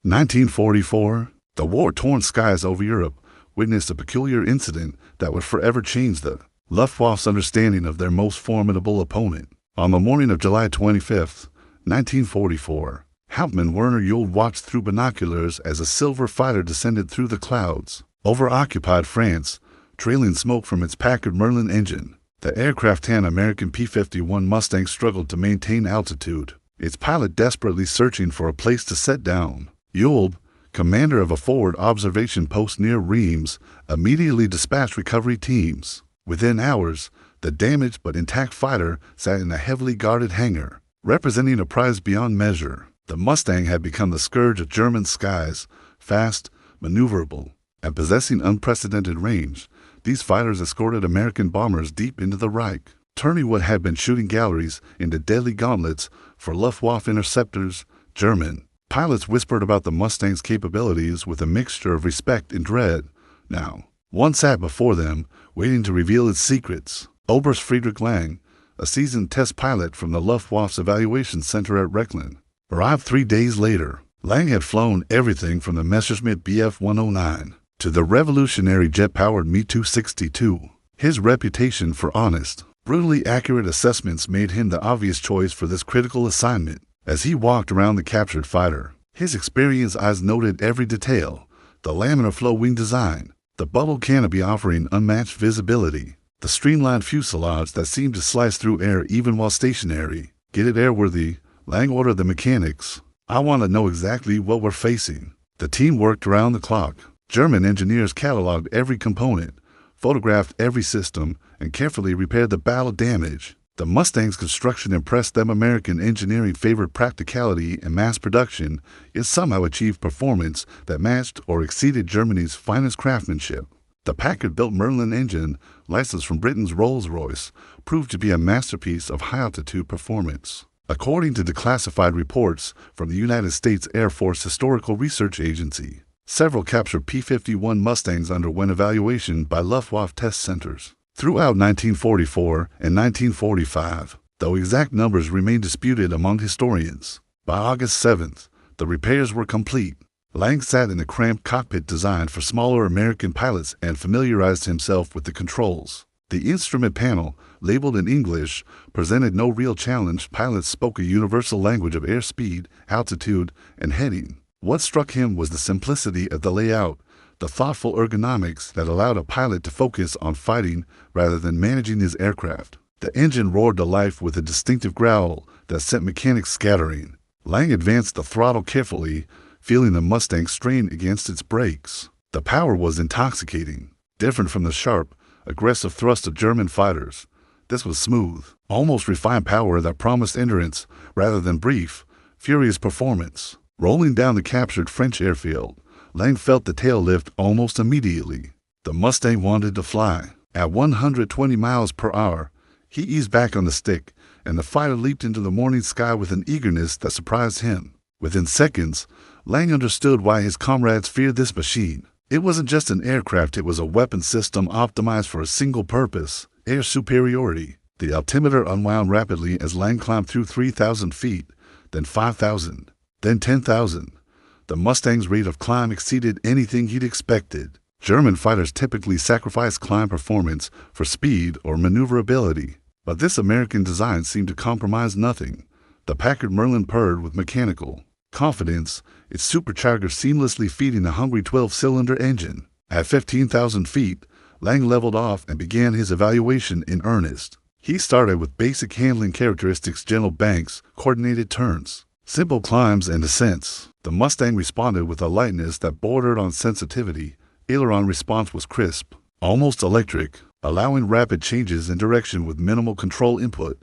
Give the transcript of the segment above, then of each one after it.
1944, the war-torn skies over Europe witnessed a peculiar incident that would forever change the Luftwaffe's understanding of their most formidable opponent. On the morning of July 25, 1944, Hauptmann Werner Ewald watched through binoculars as a silver fighter descended through the clouds over occupied France, trailing smoke from its Packard Merlin engine. The aircraft tan American P-51 Mustang struggled to maintain altitude, its pilot desperately searching for a place to set down. Ewald, commander of a forward observation post near Reims, immediately dispatched recovery teams. Within hours, the damaged but intact fighter sat in a heavily guarded hangar, representing a prize beyond measure. The Mustang had become the scourge of German skies, fast, maneuverable, and possessing unprecedented range. These fighters escorted American bombers deep into the Reich, turning what had been shooting galleries into deadly gauntlets for Luftwaffe interceptors. German pilots whispered about the Mustang's capabilities with a mixture of respect and dread. Now, one sat before them, waiting to reveal its secrets. Oberst Friedrich Lang, a seasoned test pilot from the Luftwaffe's evaluation center at Recklen, arrived 3 days later. Lang had flown everything from the Messerschmitt Bf-109 to the revolutionary jet-powered Me-262. His reputation for honest, brutally accurate assessments made him the obvious choice for this critical assignment. As he walked around the captured fighter, his experienced eyes noted every detail: the laminar flow wing design, the bubble canopy offering unmatched visibility, the streamlined fuselage that seemed to slice through air even while stationary. "Get it airworthy," Lang ordered the mechanics. "I want to know exactly what we're facing." The team worked around the clock. German engineers cataloged every component, photographed every system, and carefully repaired the battle damage. The Mustang's construction impressed them. American engineering favored practicality and mass production, yet somehow achieved performance that matched or exceeded Germany's finest craftsmanship. The Packard-built Merlin engine, licensed from Britain's Rolls-Royce, proved to be a masterpiece of high-altitude performance. According to declassified reports from the United States Air Force Historical Research Agency, several captured P-51 Mustangs underwent evaluation by Luftwaffe test centers throughout 1944 and 1945, though exact numbers remain disputed among historians. By August 7th, the repairs were complete. Lang sat in a cramped cockpit designed for smaller American pilots and familiarized himself with the controls. The instrument panel, labeled in English, presented no real challenge. Pilots spoke a universal language of airspeed, altitude, and heading. What struck him was the simplicity of the layout, the thoughtful ergonomics that allowed a pilot to focus on fighting rather than managing his aircraft. The engine roared to life with a distinctive growl that sent mechanics scattering. Lang advanced the throttle carefully, feeling the Mustang strain against its brakes. The power was intoxicating, different from the sharp, aggressive thrust of German fighters. This was smooth, almost refined power that promised endurance rather than brief, furious performance. Rolling down the captured French airfield, Lang felt the tail lift almost immediately. The Mustang wanted to fly. At 120 miles per hour, he eased back on the stick, and the fighter leaped into the morning sky with an eagerness that surprised him. Within seconds, Lang understood why his comrades feared this machine. It wasn't just an aircraft, it was a weapon system optimized for a single purpose: air superiority. The altimeter unwound rapidly as Lang climbed through 3,000 feet, then 5,000, then 10,000. The Mustang's rate of climb exceeded anything he'd expected. German fighters typically sacrificed climb performance for speed or maneuverability, but this American design seemed to compromise nothing. The Packard Merlin purred with mechanical confidence, its supercharger seamlessly feeding a hungry 12-cylinder engine. At 15,000 feet, Lang leveled off and began his evaluation in earnest. He started with basic handling characteristics: gentle banks, coordinated turns, simple climbs and descents. The Mustang responded with a lightness that bordered on sensitivity. Aileron response was crisp, almost electric, allowing rapid changes in direction with minimal control input.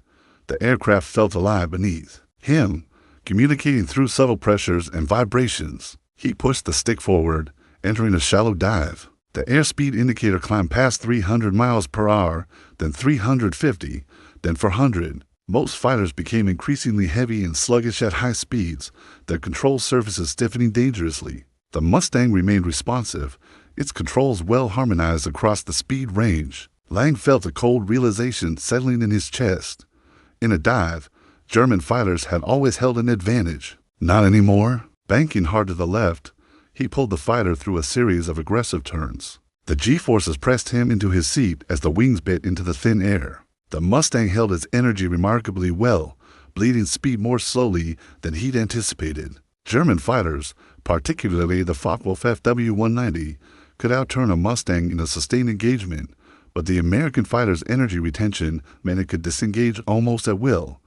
The aircraft felt alive beneath him, communicating through subtle pressures and vibrations. He pushed the stick forward, entering a shallow dive. The airspeed indicator climbed past 300 miles per hour, then 350, then 400. Most fighters became increasingly heavy and sluggish at high speeds, their control surfaces stiffening dangerously. The Mustang remained responsive, its controls well harmonized across the speed range. Lang felt a cold realization settling in his chest. In a dive, German fighters had always held an advantage. Not anymore. Banking hard to the left, he pulled the fighter through a series of aggressive turns. The G-forces pressed him into his seat as the wings bit into the thin air. The Mustang held its energy remarkably well, bleeding speed more slowly than he'd anticipated. German fighters, particularly the Focke-Wulf FW-190, could outturn a Mustang in a sustained engagement, but the American fighter's energy retention meant it could disengage almost at will,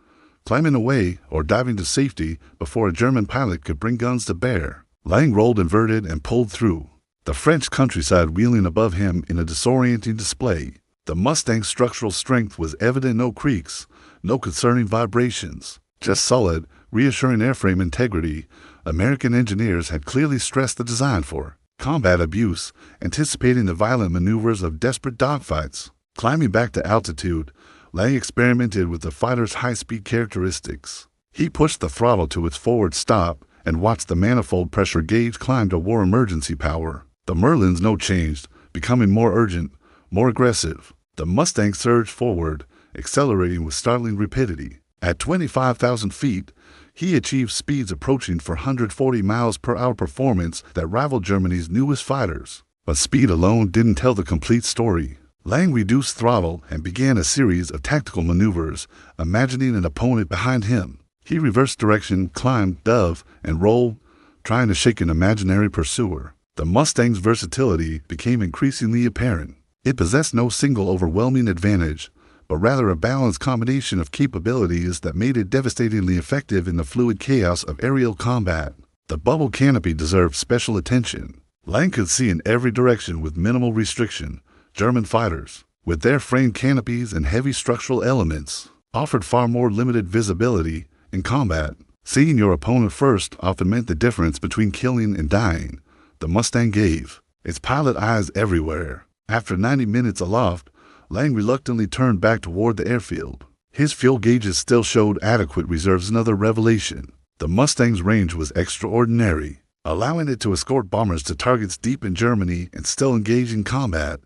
climbing away or diving to safety before a German pilot could bring guns to bear. Lang rolled inverted and pulled through, the French countryside wheeling above him in a disorienting display. The Mustang's structural strength was evident. No creaks, no concerning vibrations, just solid, reassuring airframe integrity. American engineers had clearly stressed the design for combat abuse, anticipating the violent maneuvers of desperate dogfights. Climbing back to altitude, Lang experimented with the fighter's high-speed characteristics. He pushed the throttle to its forward stop and watched the manifold pressure gauge climb to war emergency power. The Merlin's note changed, becoming more urgent, more aggressive. The Mustang surged forward, accelerating with startling rapidity. At 25,000 feet, he achieved speeds approaching 440 miles per hour performance that rivaled Germany's newest fighters. But speed alone didn't tell the complete story. Lang reduced throttle and began a series of tactical maneuvers, imagining an opponent behind him. He reversed direction, climbed, dove, and rolled, trying to shake an imaginary pursuer. The Mustang's versatility became increasingly apparent. It possessed no single overwhelming advantage, but rather a balanced combination of capabilities that made it devastatingly effective in the fluid chaos of aerial combat. The bubble canopy deserved special attention. Lang could see in every direction with minimal restriction. German fighters, with their framed canopies and heavy structural elements, offered far more limited visibility in combat. Seeing your opponent first often meant the difference between killing and dying. The Mustang gave its pilot eyes everywhere. After 90 minutes aloft, Lang reluctantly turned back toward the airfield. His fuel gauges still showed adequate reserves. Another revelation. The Mustang's range was extraordinary, allowing it to escort bombers to targets deep in Germany and still engage in combat.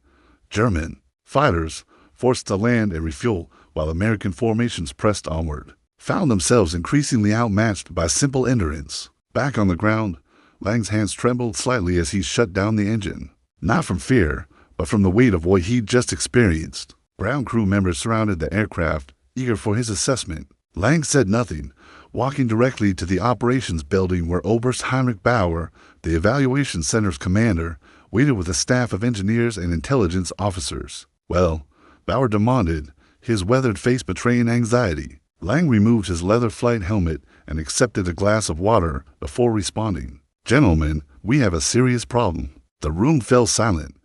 German fighters, forced to land and refuel while American formations pressed onward, found themselves increasingly outmatched by simple endurance. Back on the ground, Lang's hands trembled slightly as he shut down the engine. Not from fear, but from the weight of what he'd just experienced. Ground crew members surrounded the aircraft, eager for his assessment. Lang said nothing, walking directly to the operations building where Oberst Heinrich Bauer, the evaluation center's commander, waited with a staff of engineers and intelligence officers. "Well," Bauer demanded, his weathered face betraying anxiety. Lang removed his leather flight helmet and accepted a glass of water before responding. "Gentlemen, we have a serious problem." The room fell silent.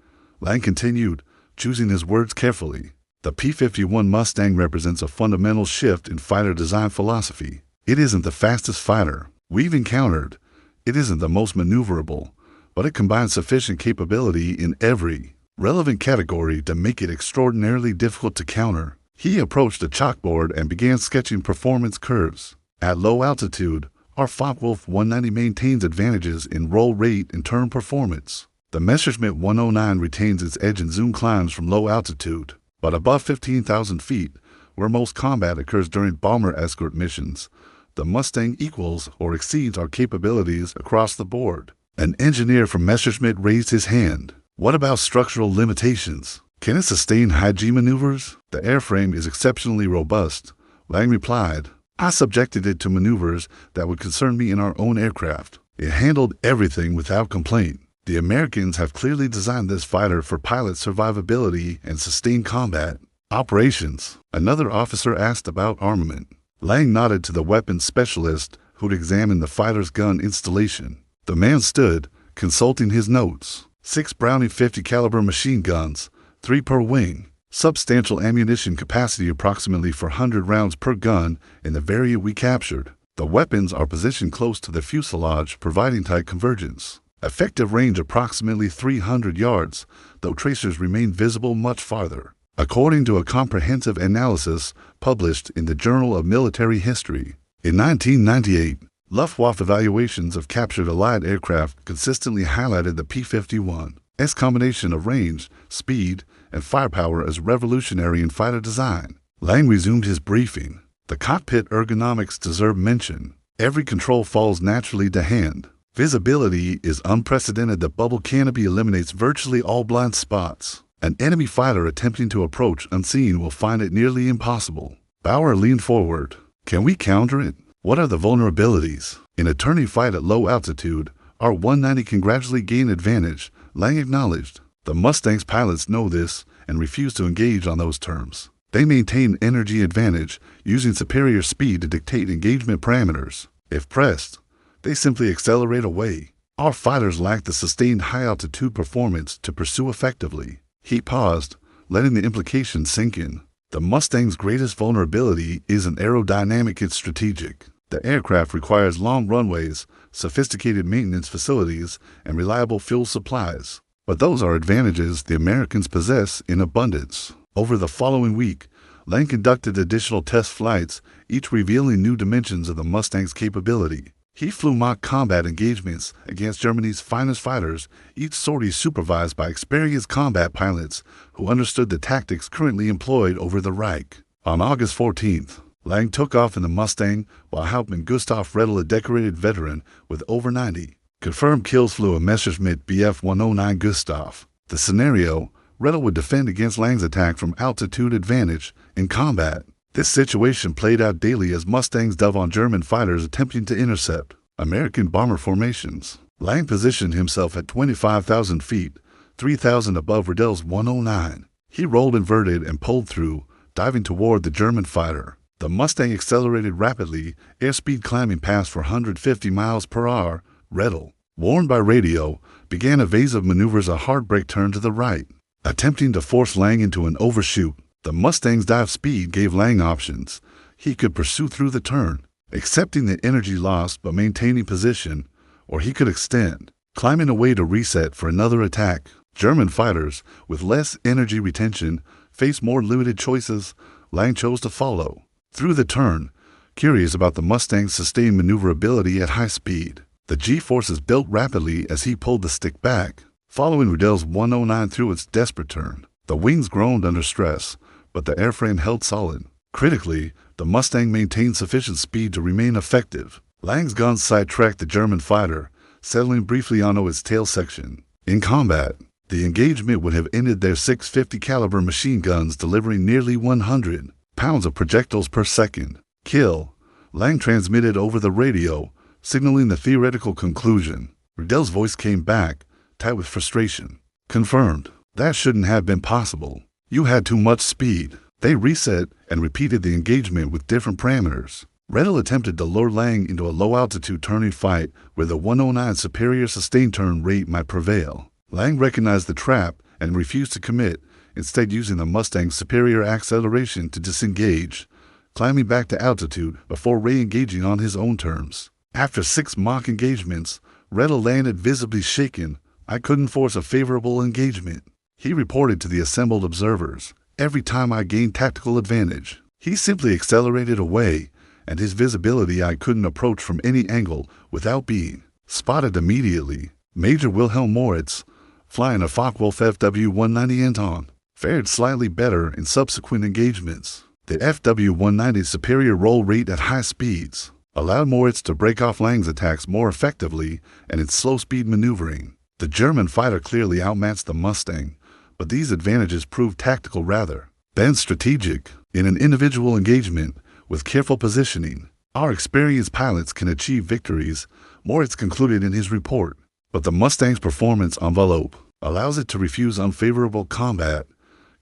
Lang continued, choosing his words carefully. The P-51 Mustang represents a fundamental shift in fighter design philosophy. It isn't the fastest fighter we've encountered. It isn't the most maneuverable, but it combines sufficient capability in every relevant category to make it extraordinarily difficult to counter. He approached a chalkboard and began sketching performance curves. At low altitude, our Focke-Wulf 190 maintains advantages in roll rate and turn performance. The Messerschmitt 109 retains its edge in zoom climbs from low altitude, but above 15,000 feet, where most combat occurs during bomber escort missions, the Mustang equals or exceeds our capabilities across the board. An engineer from Messerschmitt raised his hand. "What about structural limitations? Can it sustain high-G maneuvers?" "The airframe is exceptionally robust," Lang replied. "I subjected it to maneuvers that would concern me in our own aircraft. It handled everything without complaint. The Americans have clearly designed this fighter for pilot survivability and sustained combat." "Operations?" another officer asked. "About armament?" Lang nodded to the weapons specialist who'd examined the fighter's gun installation. The man stood, consulting his notes. 6 Browning 50 caliber machine guns, 3 per wing. Substantial ammunition capacity, approximately 400 rounds per gun in the variant we captured. The weapons are positioned close to the fuselage, providing tight convergence. Effective range approximately 300 yards, though tracers remain visible much farther, according to a comprehensive analysis published in the Journal of Military History. In 1998, Luftwaffe evaluations of captured Allied aircraft consistently highlighted the P-51's combination of range, speed, and firepower as revolutionary in fighter design. Lang resumed his briefing. "The cockpit ergonomics deserve mention. Every control falls naturally to hand. Visibility is unprecedented. The bubble canopy eliminates virtually all blind spots. An enemy fighter attempting to approach unseen will find it nearly impossible. Bauer leaned forward. Can we counter it? What are the vulnerabilities? In a turning fight at low altitude, our 190 can gradually gain advantage, Lang acknowledged. The Mustang's pilots know this and refuse to engage on those terms. They maintain energy advantage, using superior speed to dictate engagement parameters. If pressed, they simply accelerate away. Our fighters lack the sustained high-altitude performance to pursue effectively. He paused, letting the implication sink in. The Mustang's greatest vulnerability isn't aerodynamic, it's strategic. The aircraft requires long runways, sophisticated maintenance facilities, and reliable fuel supplies. But those are advantages the Americans possess in abundance. Over the following week, Lang conducted additional test flights, each revealing new dimensions of the Mustang's capability. He flew mock combat engagements against Germany's finest fighters, each sortie supervised by experienced combat pilots who understood the tactics currently employed over the Reich. On August 14th, Lang took off in the Mustang while Hauptmann Gustav Redl, a decorated veteran with over 90 confirmed kills, flew a Messerschmitt Bf 109 Gustav. The scenario: Redl would defend against Lang's attack from altitude advantage in combat. This situation played out daily as Mustangs dove on German fighters attempting to intercept American bomber formations. Lang positioned himself at 25,000 feet, 3,000 above Redl's 109. He rolled inverted and pulled through, diving toward the German fighter. The Mustang accelerated rapidly, airspeed climbing past 450 miles per hour. Redl, warned by radio, began evasive maneuvers, a hard brake turn to the right, attempting to force Lang into an overshoot. The Mustang's dive speed gave Lang options. He could pursue through the turn, accepting the energy lost but maintaining position, or he could extend, climbing away to reset for another attack. German fighters, with less energy retention, faced more limited choices. Lang chose to follow through the turn, curious about the Mustang's sustained maneuverability at high speed. The G-forces built rapidly as he pulled the stick back, following Redl's 109 through its desperate turn. The wings groaned under stress, but the airframe held solid. Critically, the Mustang maintained sufficient speed to remain effective. Lang's guns sidetracked the German fighter, settling briefly onto its tail section. In combat, the engagement would have ended their 650 caliber machine guns delivering nearly 100 pounds of projectiles per second. Kill, Lang transmitted over the radio, signaling the theoretical conclusion. Redl's voice came back, tight with frustration. Confirmed. That shouldn't have been possible. You had too much speed. They reset and repeated the engagement with different parameters. Redl attempted to lure Lang into a low-altitude turning fight where the 109's superior sustained turn rate might prevail. Lang recognized the trap and refused to commit, instead using the Mustang's superior acceleration to disengage, climbing back to altitude before re-engaging on his own terms. After 6 mock engagements, Redl landed visibly shaken. I couldn't force a favorable engagement, he reported to the assembled observers. Every time I gained tactical advantage, he simply accelerated away, and his visibility I couldn't approach from any angle without being spotted immediately. Major Wilhelm Moritz, flying a Focke-Wulf FW-190 Anton, fared slightly better in subsequent engagements. The FW-190's superior roll rate at high speeds allowed Moritz to break off Lang's attacks more effectively and in slow-speed maneuvering. The German fighter clearly outmatched the Mustang, but these advantages proved tactical rather than strategic. In an individual engagement, with careful positioning, our experienced pilots can achieve victories, Moritz concluded in his report. But the Mustang's performance envelope allows it to refuse unfavorable combat.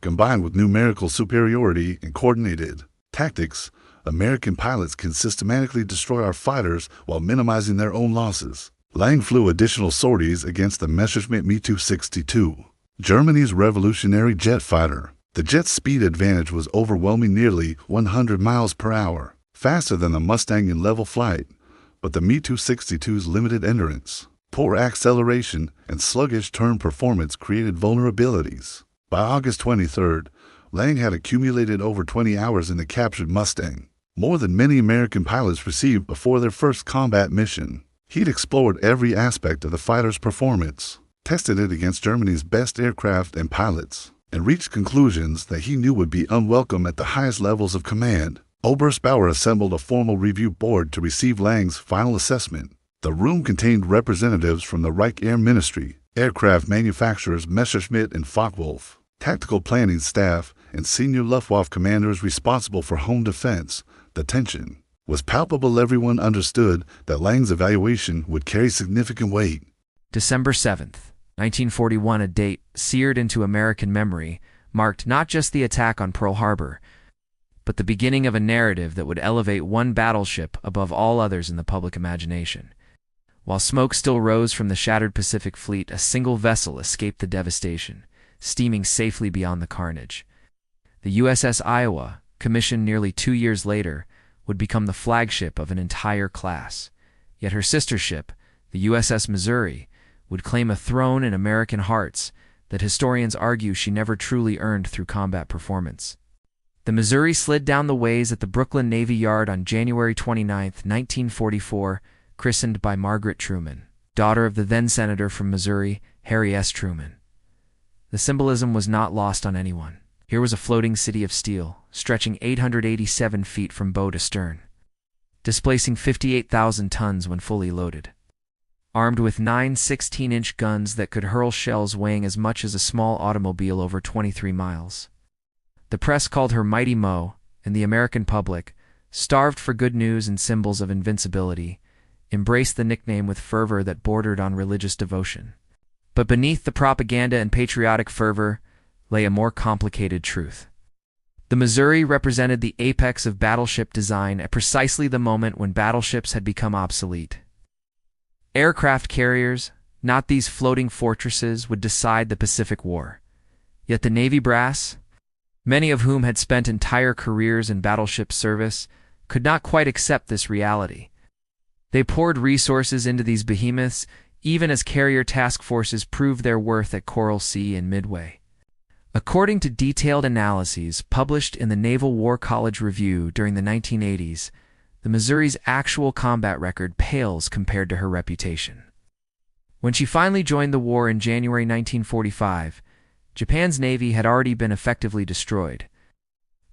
Combined with numerical superiority and coordinated tactics, American pilots can systematically destroy our fighters while minimizing their own losses. Lang flew additional sorties against the Messerschmitt Me-262, Germany's revolutionary jet fighter. The jet's speed advantage was overwhelming, nearly 100 miles per hour, faster than the Mustang in level flight, but the Me-262's limited endurance, poor acceleration, and sluggish turn performance created vulnerabilities. By August 23rd, Lang had accumulated over 20 hours in the captured Mustang, more than many American pilots received before their first combat mission. He'd explored every aspect of the fighter's performance, tested it against Germany's best aircraft and pilots, and reached conclusions that he knew would be unwelcome at the highest levels of command. Oberst Bauer assembled a formal review board to receive Lang's final assessment. The room contained representatives from the Reich Air Ministry, aircraft manufacturers Messerschmitt and Focke-Wulf, tactical planning staff, and senior Luftwaffe commanders responsible for home defense. The tension was palpable. Everyone understood that Lange's evaluation would carry significant weight. December 7th, 1941, a date seared into American memory, marked not just the attack on Pearl Harbor, but the beginning of a narrative that would elevate one battleship above all others in the public imagination. While smoke still rose from the shattered Pacific Fleet, a single vessel escaped the devastation, steaming safely beyond the carnage. The USS Iowa, commissioned nearly 2 years later, would become the flagship of an entire class. Yet her sister ship, the USS Missouri, would claim a throne in American hearts that historians argue she never truly earned through combat performance. The Missouri slid down the ways at the Brooklyn Navy Yard on January 29, 1944, christened by Margaret Truman, daughter of the then-senator from Missouri, Harry S. Truman. The symbolism was not lost on anyone. Here was a floating city of steel, stretching 887 feet from bow to stern, displacing 58,000 tons when fully loaded. Armed with 9 16-inch guns that could hurl shells weighing as much as a small automobile over 23 miles. The press called her Mighty Mo, and the American public, starved for good news and symbols of invincibility, embraced the nickname with fervor that bordered on religious devotion. But beneath the propaganda and patriotic fervor lay a more complicated truth. The Missouri represented the apex of battleship design at precisely the moment when battleships had become obsolete. Aircraft carriers, not these floating fortresses, would decide the Pacific War. Yet the Navy brass, many of whom had spent entire careers in battleship service, could not quite accept this reality. They poured resources into these behemoths, even as carrier task forces proved their worth at Coral Sea and Midway. According to detailed analyses published in the Naval War College Review during the 1980s, the Missouri's actual combat record pales compared to her reputation. When she finally joined the war in January 1945, Japan's navy had already been effectively destroyed.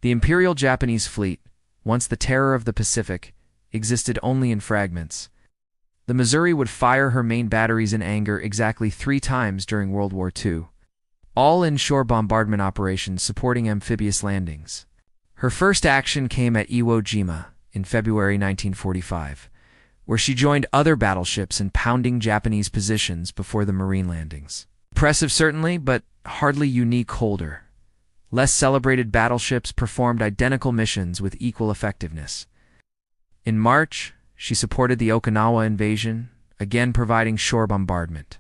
The Imperial Japanese fleet, once the terror of the Pacific, existed only in fragments. The Missouri would fire her main batteries in anger exactly 3 times during World War II, all inshore bombardment operations supporting amphibious landings. Her first action came at Iwo Jima in February 1945, where she joined other battleships in pounding Japanese positions before the Marine landings. Impressive certainly, but hardly unique holder. Less celebrated battleships performed identical missions with equal effectiveness. In March, she supported the Okinawa invasion, again providing shore bombardment.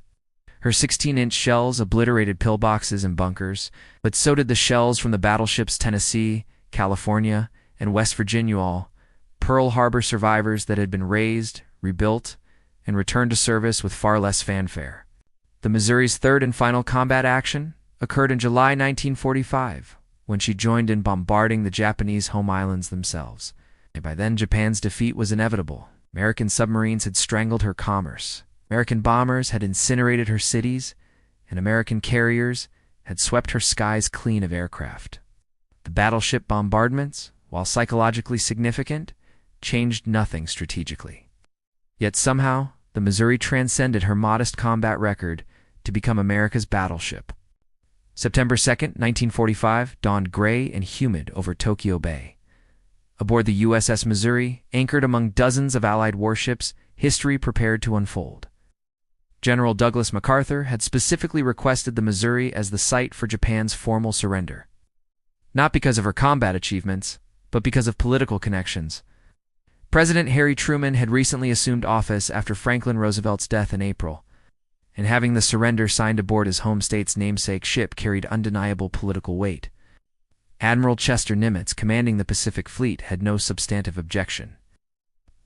Her 16-inch shells obliterated pillboxes and bunkers, but so did the shells from the battleships Tennessee, California, and West Virginia, all Pearl Harbor survivors that had been raised, rebuilt, and returned to service with far less fanfare. The Missouri's third and final combat action occurred in July 1945, when she joined in bombarding the Japanese home islands themselves. By then, Japan's defeat was inevitable. American submarines had strangled her commerce. American bombers had incinerated her cities, and American carriers had swept her skies clean of aircraft. The battleship bombardments, while psychologically significant, changed nothing strategically. Yet somehow, the Missouri transcended her modest combat record to become America's battleship. September 2nd, 1945, dawned gray and humid over Tokyo Bay. Aboard the USS Missouri, anchored among dozens of Allied warships, history prepared to unfold. General Douglas MacArthur had specifically requested the Missouri as the site for Japan's formal surrender. Not because of her combat achievements, but because of political connections. President Harry Truman had recently assumed office after Franklin Roosevelt's death in April, and having the surrender signed aboard his home state's namesake ship carried undeniable political weight. Admiral Chester Nimitz, commanding the Pacific Fleet, had no substantive objection.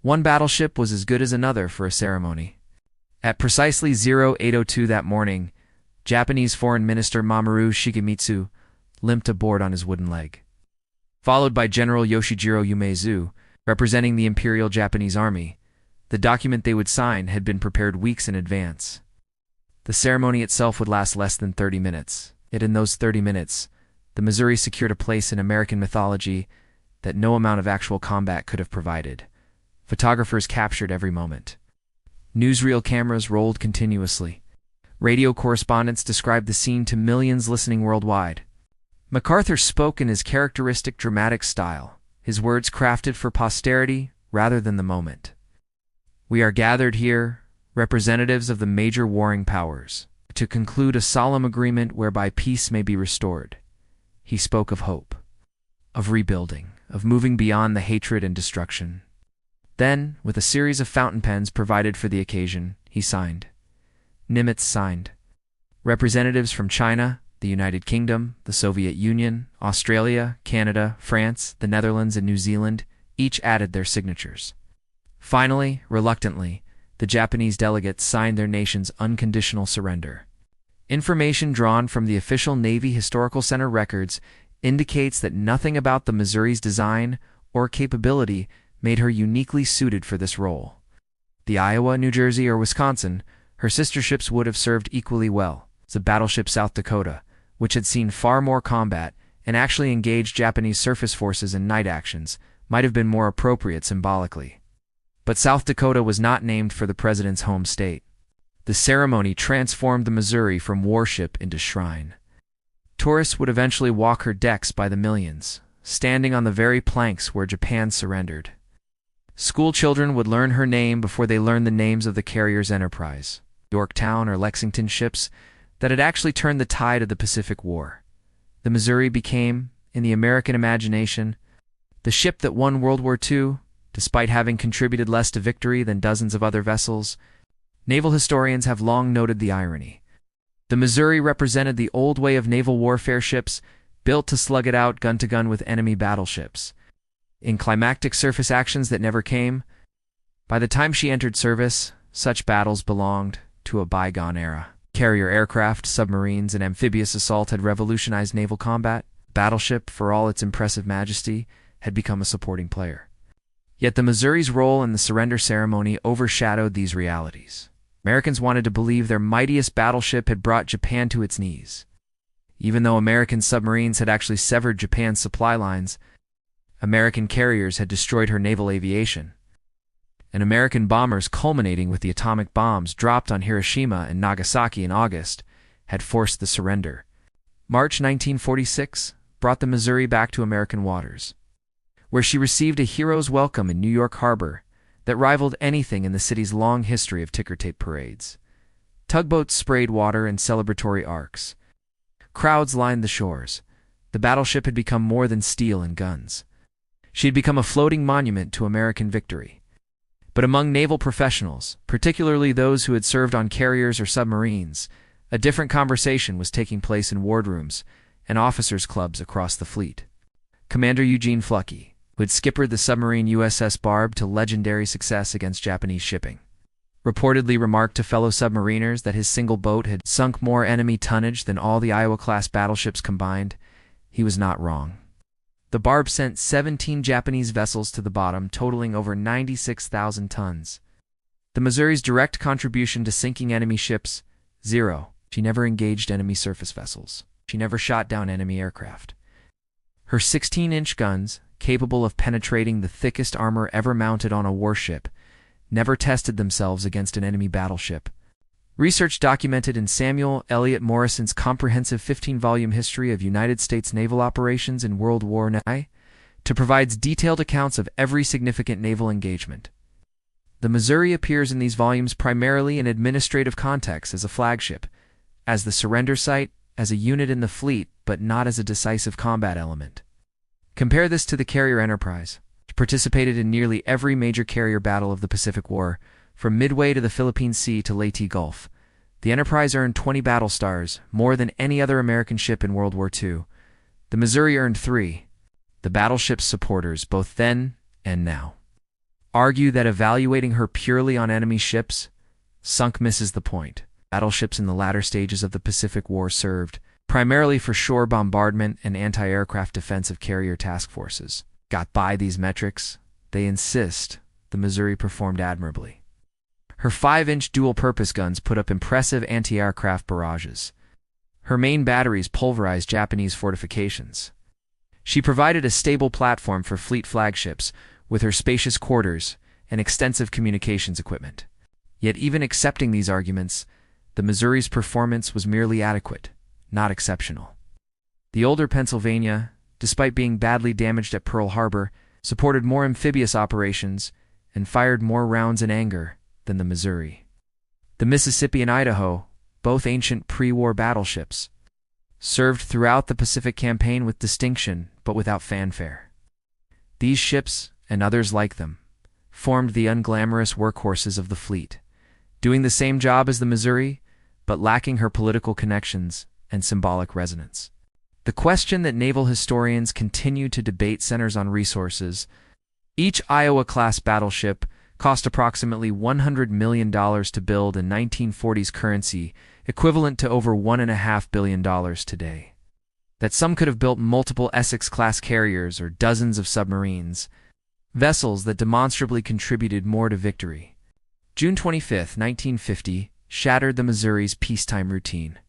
One battleship was as good as another for a ceremony. At precisely 08:02 that morning, Japanese Foreign Minister Mamoru Shigemitsu limped aboard on his wooden leg. Followed by General Yoshijiro Umezu, representing the Imperial Japanese Army, the document they would sign had been prepared weeks in advance. The ceremony itself would last less than 30 minutes, yet in those 30 minutes, the Missouri secured a place in American mythology that no amount of actual combat could have provided. Photographers captured every moment. Newsreel cameras rolled continuously. Radio correspondents described the scene to millions listening worldwide. MacArthur spoke in his characteristic dramatic style, his words crafted for posterity rather than the moment. "We are gathered here, representatives of the major warring powers, to conclude a solemn agreement whereby peace may be restored." He spoke of hope, of rebuilding, of moving beyond the hatred and destruction. Then, with a series of fountain pens provided for the occasion, he signed. Nimitz signed. Representatives from China, the United Kingdom, the Soviet Union, Australia, Canada, France, the Netherlands, and New Zealand each added their signatures. Finally, reluctantly, the Japanese delegates signed their nation's unconditional surrender. Information drawn from the official Navy Historical Center records indicates that nothing about the Missouri's design or capability made her uniquely suited for this role. The Iowa, New Jersey, or Wisconsin, her sister ships would have served equally well. The battleship South Dakota, which had seen far more combat and actually engaged Japanese surface forces in night actions, might have been more appropriate symbolically. But South Dakota was not named for the president's home state. The ceremony transformed the Missouri from warship into shrine. Tourists would eventually walk her decks by the millions, standing on the very planks where Japan surrendered. School children would learn her name before they learned the names of the carrier's Enterprise, Yorktown or Lexington ships that had actually turned the tide of the Pacific War. The Missouri became, in the American imagination, the ship that won World War II, despite having contributed less to victory than dozens of other vessels. Naval historians have long noted the irony. The Missouri represented the old way of naval warfare, ships built to slug it out gun-to-gun with enemy battleships. In climactic surface actions that never came, by the time she entered service, such battles belonged to a bygone era. Carrier aircraft, submarines, and amphibious assault had revolutionized naval combat. Battleship, for all its impressive majesty, had become a supporting player. Yet the Missouri's role in the surrender ceremony overshadowed these realities. Americans wanted to believe their mightiest battleship had brought Japan to its knees. Even though American submarines had actually severed Japan's supply lines, American carriers had destroyed her naval aviation, and American bombers, culminating with the atomic bombs dropped on Hiroshima and Nagasaki in August, had forced the surrender. March 1946 brought the Missouri back to American waters, where she received a hero's welcome in New York Harbor that rivaled anything in the city's long history of ticker-tape parades. Tugboats sprayed water in celebratory arcs. Crowds lined the shores. The battleship had become more than steel and guns. She had become a floating monument to American victory. But among naval professionals, particularly those who had served on carriers or submarines, a different conversation was taking place in wardrooms and officers' clubs across the fleet. Commander Eugene Fluckey, who had skippered the submarine USS Barb to legendary success against Japanese shipping, reportedly remarked to fellow submariners that his single boat had sunk more enemy tonnage than all the Iowa-class battleships combined. He was not wrong. The Barb sent 17 Japanese vessels to the bottom, totaling over 96,000 tons. The Missouri's direct contribution to sinking enemy ships, 0. She never engaged enemy surface vessels. She never shot down enemy aircraft. Her 16-inch guns, capable of penetrating the thickest armor ever mounted on a warship, never tested themselves against an enemy battleship. Research documented in Samuel Eliot Morrison's comprehensive 15-volume history of United States naval operations in World War I provides detailed accounts of every significant naval engagement. The Missouri appears in these volumes primarily in administrative context as a flagship, as the surrender site, as a unit in the fleet, but not as a decisive combat element. Compare this to the carrier Enterprise, which participated in nearly every major carrier battle of the Pacific War, from Midway to the Philippine Sea to Leyte Gulf. The Enterprise earned 20 battle stars, more than any other American ship in World War II. The Missouri earned 3. The battleship's supporters, both then and now, argue that evaluating her purely on enemy ships sunk misses the point. Battleships in the latter stages of the Pacific War served primarily for shore bombardment and anti-aircraft defensive carrier task forces. Got by these metrics, they insist the Missouri performed admirably. Her 5-inch dual-purpose guns put up impressive anti-aircraft barrages. Her main batteries pulverized Japanese fortifications. She provided a stable platform for fleet flagships with her spacious quarters and extensive communications equipment. Yet even accepting these arguments, the Missouri's performance was merely adequate, not exceptional. The older Pennsylvania, despite being badly damaged at Pearl Harbor, supported more amphibious operations and fired more rounds in anger than the Missouri. The Mississippi and Idaho, both ancient pre-war battleships, served throughout the Pacific Campaign with distinction but without fanfare. These ships, and others like them, formed the unglamorous workhorses of the fleet, doing the same job as the Missouri, but lacking her political connections and symbolic resonance. The question that naval historians continue to debate centers on resources. Each Iowa-class battleship cost approximately $100 million to build in 1940s currency, equivalent to over $1.5 billion today. That some could have built multiple Essex-class carriers or dozens of submarines, vessels that demonstrably contributed more to victory. June 25, 1950, shattered the Missouri's peacetime routine.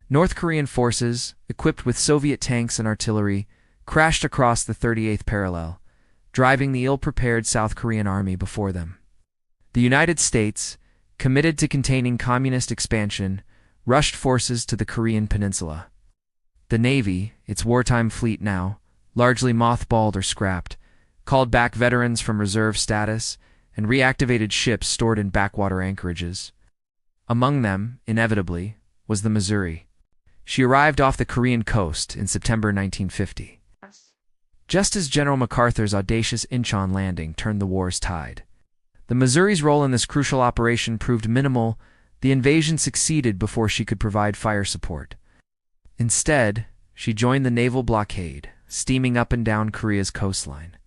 North Korean forces, equipped with Soviet tanks and artillery, crashed across the 38th parallel, driving the ill-prepared South Korean army before them. The United States, committed to containing communist expansion, rushed forces to the Korean peninsula. The Navy, its wartime fleet now, largely mothballed or scrapped, called back veterans from reserve status and reactivated ships stored in backwater anchorages. Among them, inevitably, was the Missouri. She arrived off the Korean coast in September 1950. Just as General MacArthur's audacious Incheon landing turned the war's tide. The Missouri's role in this crucial operation proved minimal. The invasion succeeded before she could provide fire support. Instead, she joined the naval blockade, steaming up and down Korea's coastline.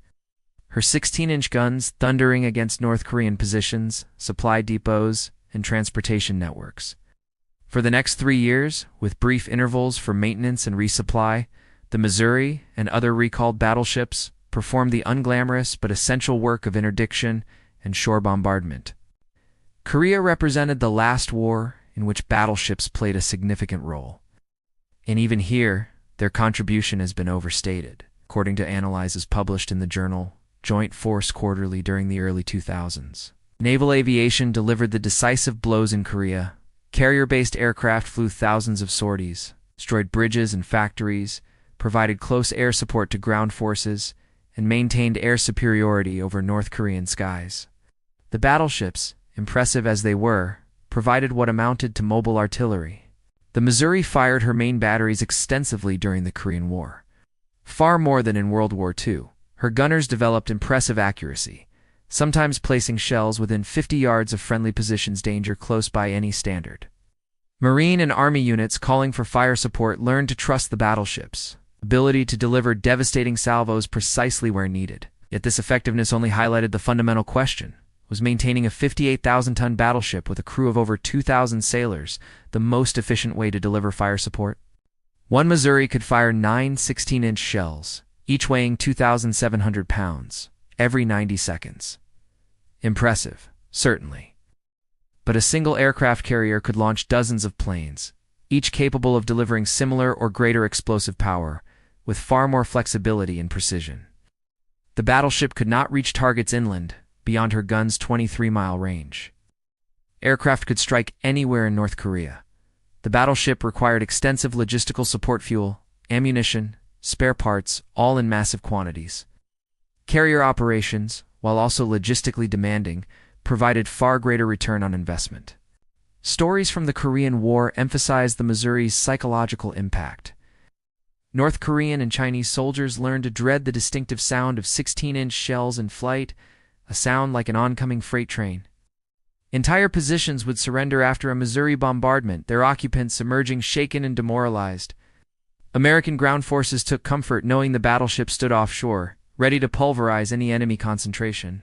Her 16-inch guns thundering against North Korean positions, supply depots, and transportation networks. For the next 3 years, with brief intervals for maintenance and resupply, the Missouri and other recalled battleships performed the unglamorous but essential work of interdiction and shore bombardment. Korea represented the last war in which battleships played a significant role. And even here, their contribution has been overstated, according to analyses published in the journal Joint Force Quarterly during the early 2000s. Naval aviation delivered the decisive blows in Korea. Carrier-based aircraft flew thousands of sorties, destroyed bridges and factories, provided close air support to ground forces, and maintained air superiority over North Korean skies. The battleships, impressive as they were, provided what amounted to mobile artillery. The Missouri fired her main batteries extensively during the Korean War. Far more than in World War II, her gunners developed impressive accuracy, sometimes placing shells within 50 yards of friendly positions, danger close by any standard. Marine and Army units calling for fire support learned to trust the battleship's ability to deliver devastating salvos precisely where needed. Yet this effectiveness only highlighted the fundamental question: was maintaining a 58,000-ton battleship with a crew of over 2,000 sailors the most efficient way to deliver fire support? One Missouri could fire 9 16-inch shells, each weighing 2,700 pounds, every 90 seconds. Impressive, certainly. But a single aircraft carrier could launch dozens of planes, each capable of delivering similar or greater explosive power, with far more flexibility and precision. The battleship could not reach targets inland, beyond her gun's 23-mile range. Aircraft could strike anywhere in North Korea. The battleship required extensive logistical support, fuel, ammunition, spare parts, all in massive quantities. Carrier operations, while also logistically demanding, provided far greater return on investment. Stories from the Korean War emphasized the Missouri's psychological impact. North Korean and Chinese soldiers learned to dread the distinctive sound of 16-inch shells in flight, a sound like an oncoming freight train. Entire positions would surrender after a Missouri bombardment, their occupants emerging shaken and demoralized. American ground forces took comfort knowing the battleship stood offshore, ready to pulverize any enemy concentration.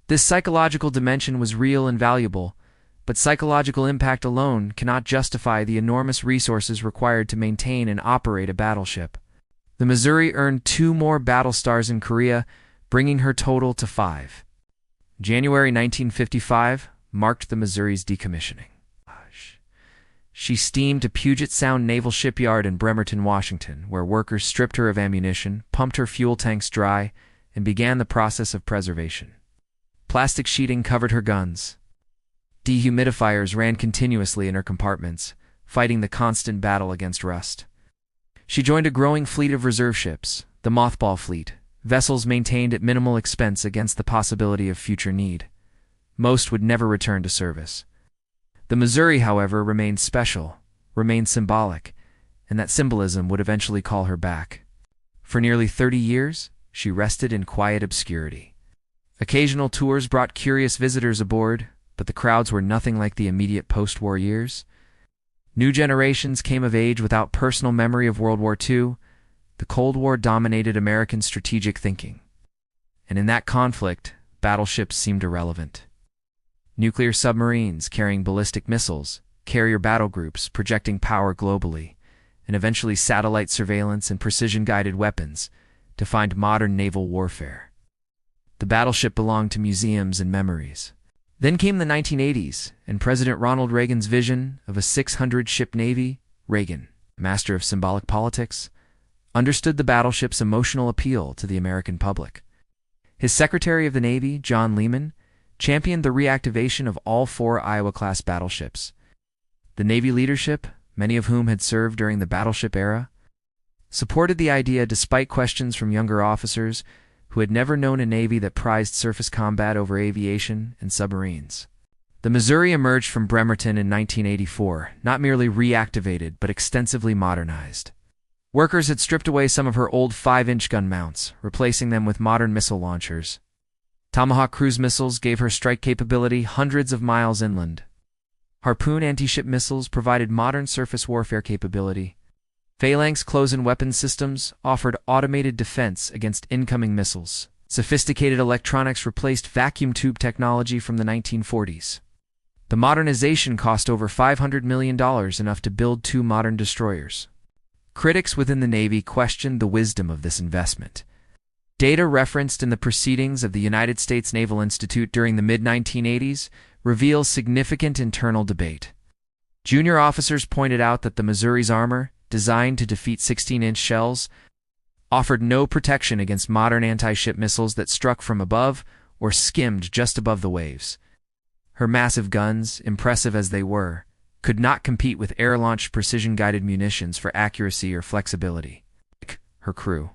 This psychological dimension was real and valuable, but psychological impact alone cannot justify the enormous resources required to maintain and operate a battleship. The Missouri earned 2 more battle stars in Korea, bringing her total to 5. January 1955 marked the Missouri's decommissioning. She steamed to Puget Sound Naval Shipyard in Bremerton, Washington, where workers stripped her of ammunition, pumped her fuel tanks dry, and began the process of preservation. Plastic sheeting covered her guns. Dehumidifiers ran continuously in her compartments, fighting the constant battle against rust. She joined a growing fleet of reserve ships, the mothball fleet, vessels maintained at minimal expense against the possibility of future need. Most would never return to service. The Missouri, however, remained special, remained symbolic, and that symbolism would eventually call her back. For nearly 30 years, she rested in quiet obscurity. Occasional tours brought curious visitors aboard, but the crowds were nothing like the immediate post-war years. New generations came of age without personal memory of World War II. The Cold War dominated American strategic thinking. And in that conflict, battleships seemed irrelevant. Nuclear submarines carrying ballistic missiles, carrier battle groups projecting power globally, and eventually satellite surveillance and precision-guided weapons defined modern naval warfare. The battleship belonged to museums and memories. Then came the 1980s, and President Ronald Reagan's vision of a 600-ship Navy. Reagan, master of symbolic politics, understood the battleship's emotional appeal to the American public. His Secretary of the Navy, John Lehman, championed the reactivation of all 4 Iowa-class battleships. The Navy leadership, many of whom had served during the battleship era, supported the idea despite questions from younger officers who had never known a Navy that prized surface combat over aviation and submarines. The Missouri emerged from Bremerton in 1984, not merely reactivated but extensively modernized. Workers had stripped away some of her old 5-inch gun mounts, replacing them with modern missile launchers. Tomahawk cruise missiles gave her strike capability hundreds of miles inland. Harpoon anti-ship missiles provided modern surface warfare capability. Phalanx close-in weapons systems offered automated defense against incoming missiles. Sophisticated electronics replaced vacuum tube technology from the 1940s. The modernization cost over $500 million, enough to build 2 modern destroyers. Critics within the Navy questioned the wisdom of this investment. Data referenced in the proceedings of the United States Naval Institute during the mid-1980s reveals significant internal debate. Junior officers pointed out that the Missouri's armor, designed to defeat 16-inch shells, offered no protection against modern anti-ship missiles that struck from above or skimmed just above the waves. Her massive guns, impressive as they were, could not compete with air-launched precision-guided munitions for accuracy or flexibility. Her crew.